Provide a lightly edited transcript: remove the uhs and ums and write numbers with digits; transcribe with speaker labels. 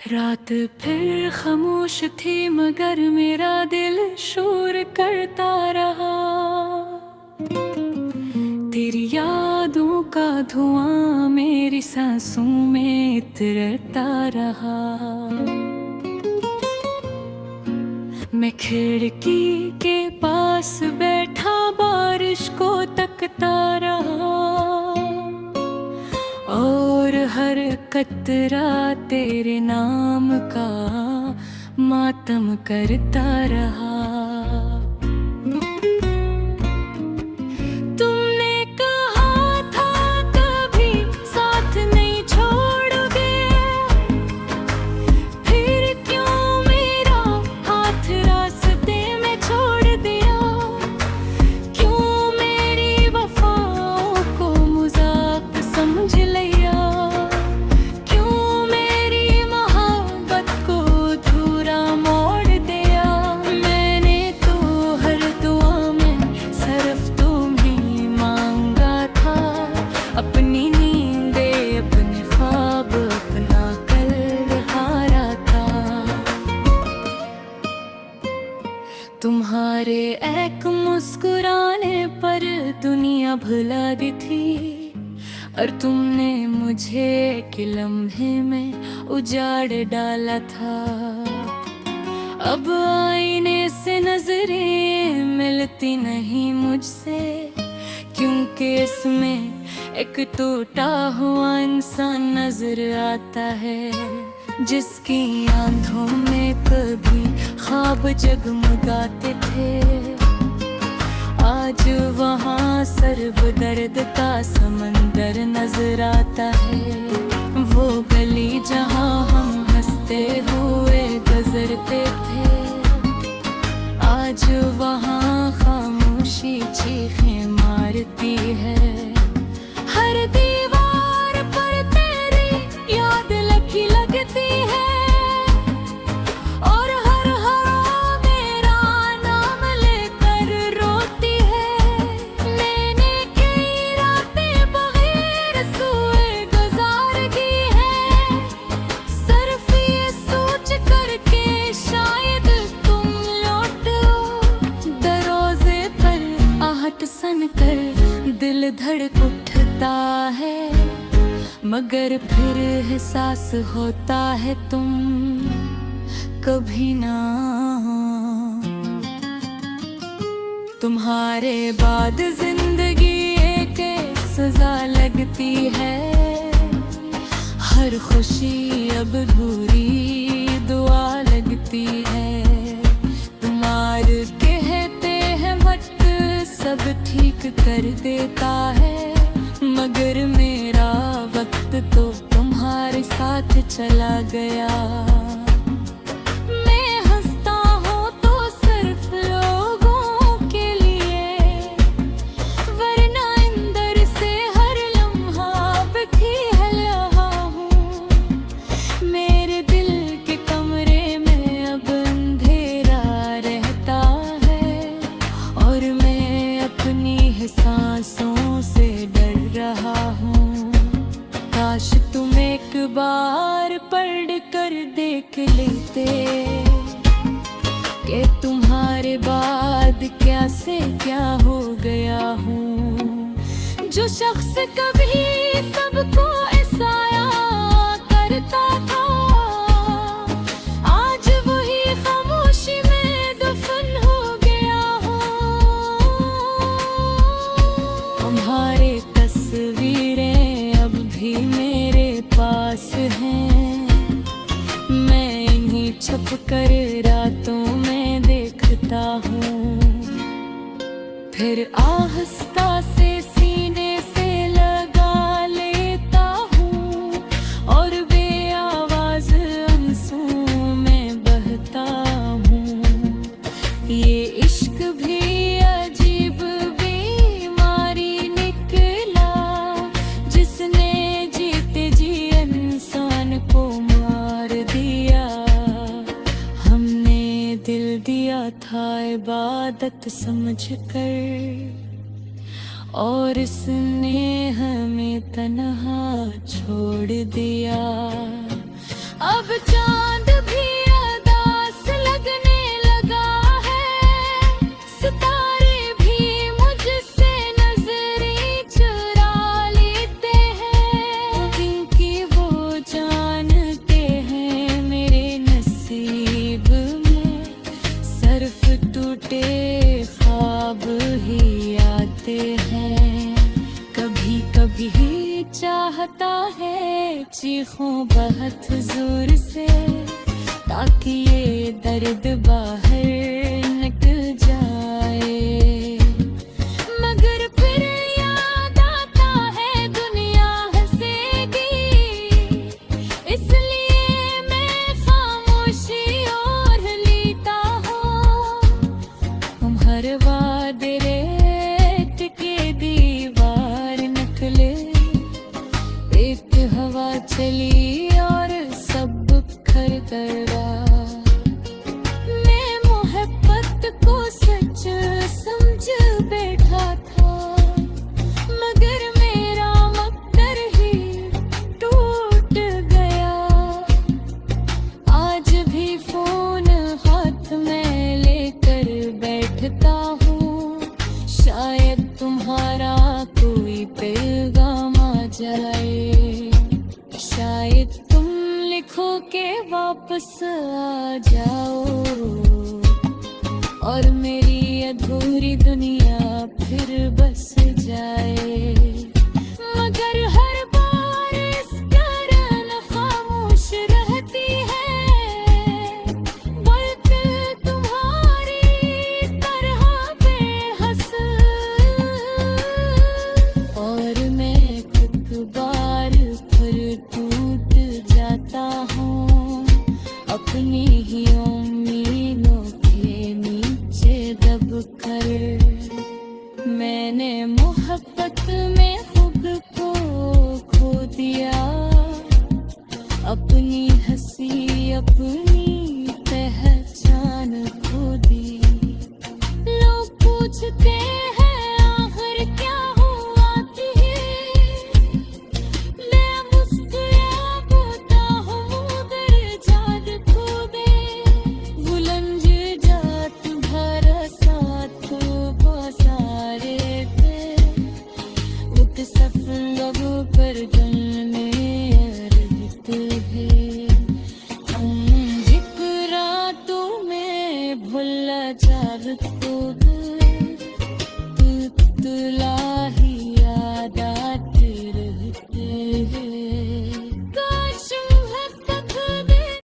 Speaker 1: रात फिर खामोश थी मगर मेरा दिल शोर करता रहा। तेरी यादों का धुआं मेरी सांसों में इतरता रहा। मैं खिड़की के पास बैठा बारिश को तकता रहा और हर कतरा तेरे नाम का मातम करता रहा। तुमने कहा था कभी साथ नहीं छोड़ोगे, फिर क्यों मेरा हाथ रास्ते में छोड़ दिया? क्यों मेरी वफाओं को मजाक समझ लिया? क्यों मेरी मोहब्बत को अधूरा मोड़ दिया? मैंने तो हर दुआ में सिर्फ तुम्हें मांगा था, अपनी नींदें अपने ख्वाब अपना कल हारा था। तुम्हारे एक मुस्कुराने पर दुनिया भुला दी थी और तुमने मुझे एक लम्हे में उजाड़ डाला था। अब आईने से नजरें मिलती नहीं मुझसे, क्योंकि इसमें एक टूटा हुआ इंसान नजर आता है, जिसकी आंखों में कभी ख्वाब जगमगाते थे। आज वहाँ सर्ब दर्द का समंदर नजर आता है, वो गली जहाँ हम हंसते हुए गुजरते थे। आज वहाँ खामोशी चीखें मारती है। हर दीवार पर तेरी याद लिखी लगती है और हर हवा मेरा नाम लेकर रोती है। मैंने कई रातें बगैर सोए गुजार की है, सिर्फ ये सोच कर के शायद तुम लौटो। दरवाजे पर आहट सन कर दिल धड़क उठता है, मगर फिर एहसास होता है तुम कभी ना। तुम्हारे बाद जिंदगी एक सजा लगती है, हर खुशी अब अधूरी दुआ लगती है। तुम्हारे कहते हैं वक्त सब ठीक कर देता है, मगर मेरा वक्त तो तुम्हारे साथ चला गया। मैं हंसता हूँ तो सिर्फ लोगों के लिए, वरना अंदर से हर लम्हा बखी रहा हूँ। मेरे दिल के कमरे में अब अंधेरा रहता है और मैं अपनी ही सांसों से डर रहा हूँ। काश तुम एक बार पढ़ कर देख लेते कि तुम्हारे बाद क्या से क्या हो गया हूँ। जो शख्स कभी सबको ऐसाया करता था, आज वही खामोशी में दफन हो गया हूँ। तुम्हारे तस्वीरें अब भी मेरे पास हैं, मैं इन्हीं छुप कर रातों में देखता हूँ। फिर आहिस्ता से सीने से लगा लेता हूँ और बेआवाज आंसुओं में बहता हूँ। ये इश्क भी अजीब बीमारी निकला, जिसने जीते जी इंसान को मार दिया। हमने दिल दिया था इबादत समझकर, और इसने हमें तन्हा छोड़ दिया। अब हाथ जोर से ताकि ये दर्द बाहर निकल जाए। मगर फिर याद आता है दुनिया हंसेगी, इसलिए मैं खामोशी ओढ़ लेता हूँ। हम हर वादे रेत के दीवार निकले, एक हवा चली और सब बिखर गया। मैं मोहब्बत को सच समझ बैठा था, मगर मेरा मकदर ही टूट गया। आज भी फोन हाथ में लेकर बैठता हूँ, शायद तुम्हारा कोई पैगाम आ जाए। शायद तुम लिखो के वापस आ जाओ और मेरी अधूरी दुनिया फिर बस जाए। मगर हर बार इस कारण खामोश रहती है, बल्कि तुम्हारी तरह बेहस। और मैं एक बार फिर टूट जाता हूँ, अपनी ही उम्मीदों के नीचे दब कर। मैंने मोहब्बत में खुद को खो दिया, अपनी हंसी अपनी